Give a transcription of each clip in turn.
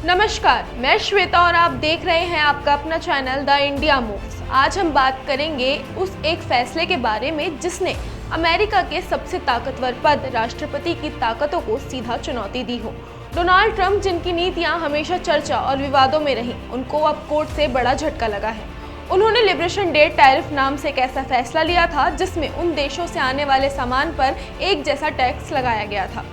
नमस्कार, मैं श्वेता और आप देख रहे हैं आपका अपना चैनल द इंडिया मूव्स। आज हम बात करेंगे उस एक फैसले के बारे में जिसने अमेरिका के सबसे ताकतवर पद राष्ट्रपति की ताकतों को सीधा चुनौती दी हो। डोनाल्ड ट्रंप, जिनकी नीतियां हमेशा चर्चा और विवादों में रहीं, उनको अब कोर्ट से बड़ा झटका लगा है। उन्होंने लिबरेशन डे टैरिफ नाम से एक ऐसा फैसला लिया था जिसमें उन देशों से आने वाले सामान पर एक जैसा टैक्स लगाया गया था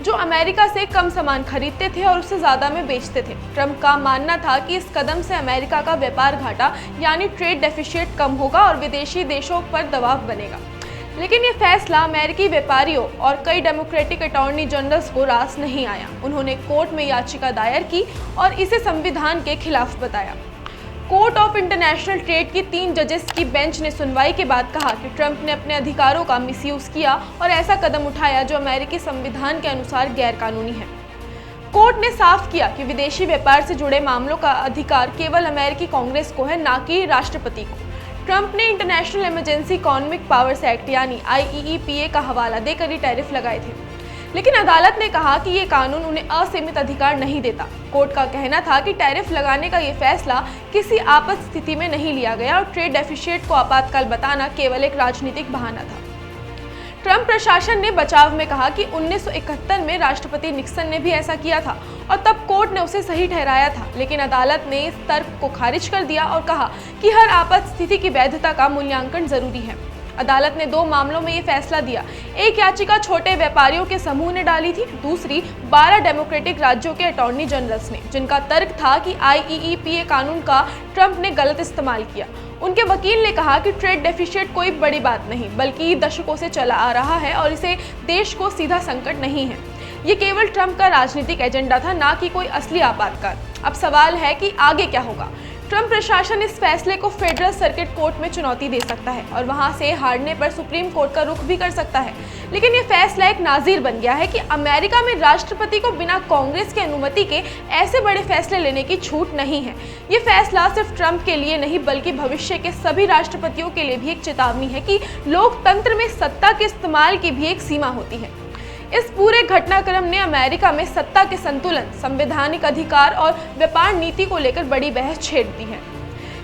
जो अमेरिका से कम सामान खरीदते थे और उससे ज़्यादा में बेचते थे। ट्रंप का मानना था कि इस कदम से अमेरिका का व्यापार घाटा यानी ट्रेड डेफिसिट कम होगा और विदेशी देशों पर दबाव बनेगा। लेकिन ये फैसला अमेरिकी व्यापारियों और कई डेमोक्रेटिक अटॉर्नी जनरल्स को रास नहीं आया। उन्होंने कोर्ट में याचिका दायर की और इसे संविधान के खिलाफ बताया। कोर्ट ऑफ इंटरनेशनल ट्रेड की 3 जजेस की बेंच ने सुनवाई के बाद कहा कि ट्रंप ने अपने अधिकारों का मिसयूज किया और ऐसा कदम उठाया जो अमेरिकी संविधान के अनुसार गैरकानूनी है। कोर्ट ने साफ किया कि विदेशी व्यापार से जुड़े मामलों का अधिकार केवल अमेरिकी कांग्रेस को है, ना कि राष्ट्रपति को। ट्रंप ने international emergency economic powers act यानी IEEPA का हवाला देकर ये टैरिफ लगाए थे, लेकिन अदालत ने कहा कि ये कानून उन्हें असीमित अधिकार नहीं देता। कोर्ट का कहना था कि टैरिफ लगाने का ये फैसला किसी आपात स्थिति में नहीं लिया गया और ट्रेड डेफिसिट को आपातकाल बताना केवल एक राजनीतिक बहाना था। ट्रंप प्रशासन ने बचाव में कहा कि 1971 में राष्ट्रपति निक्सन ने भी ऐसा किया था और तब कोर्ट ने उसे सही ठहराया था, लेकिन अदालत ने इस तर्क को खारिज कर दिया और कहा कि हर आपात स्थिति की वैधता का मूल्यांकन जरूरी है। अदालत ने 2 मामलों में ये फैसला दिया। एक याचिका छोटे व्यापारियों के समूह ने डाली थी, दूसरी 12 डेमोक्रेटिक राज्यों के अटॉर्नी जनरल्स ने, जिनका तर्क था कि IEEPA कानून का ट्रंप ने गलत इस्तेमाल किया। उनके वकील ने कहा कि ट्रेड डेफिसिट कोई बड़ी बात नहीं बल्कि दशकों से चला आ रहा है और इसे देश को सीधा संकट नहीं है। ये केवल ट्रंप का राजनीतिक एजेंडा था, ना कि कोई असली आपातकाल। अब सवाल है कि आगे क्या होगा। ट्रंप प्रशासन इस फैसले को फेडरल सर्किट कोर्ट में चुनौती दे सकता है और वहां से हारने पर सुप्रीम कोर्ट का रुख भी कर सकता है। लेकिन ये फैसला एक नाज़ीर बन गया है कि अमेरिका में राष्ट्रपति को बिना कांग्रेस की अनुमति के ऐसे बड़े फैसले लेने की छूट नहीं है। ये फैसला सिर्फ ट्रंप के लिए नहीं बल्कि भविष्य के सभी राष्ट्रपतियों के लिए भी एक चेतावनी है कि लोकतंत्र में सत्ता के इस्तेमाल की भी एक सीमा होती है। इस पूरे घटनाक्रम ने अमेरिका में सत्ता के संतुलन, संवैधानिक अधिकार और व्यापार नीति को लेकर बड़ी बहस छेड़ दी है।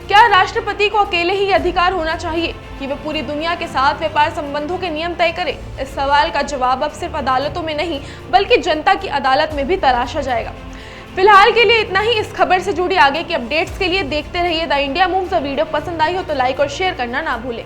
क्या राष्ट्रपति को अकेले ही अधिकार होना चाहिए कि वे पूरी दुनिया के साथ व्यापार संबंधों के नियम तय करे? इस सवाल का जवाब अब सिर्फ अदालतों में नहीं बल्कि जनता की अदालत में भी तलाशा जाएगा। फिलहाल के लिए इतना ही। इस खबर से जुड़ी आगे की अपडेट्स के लिए देखते रहिए द इंडिया मूव्स। वीडियो पसंद आई हो तो लाइक और शेयर करना ना भूलें।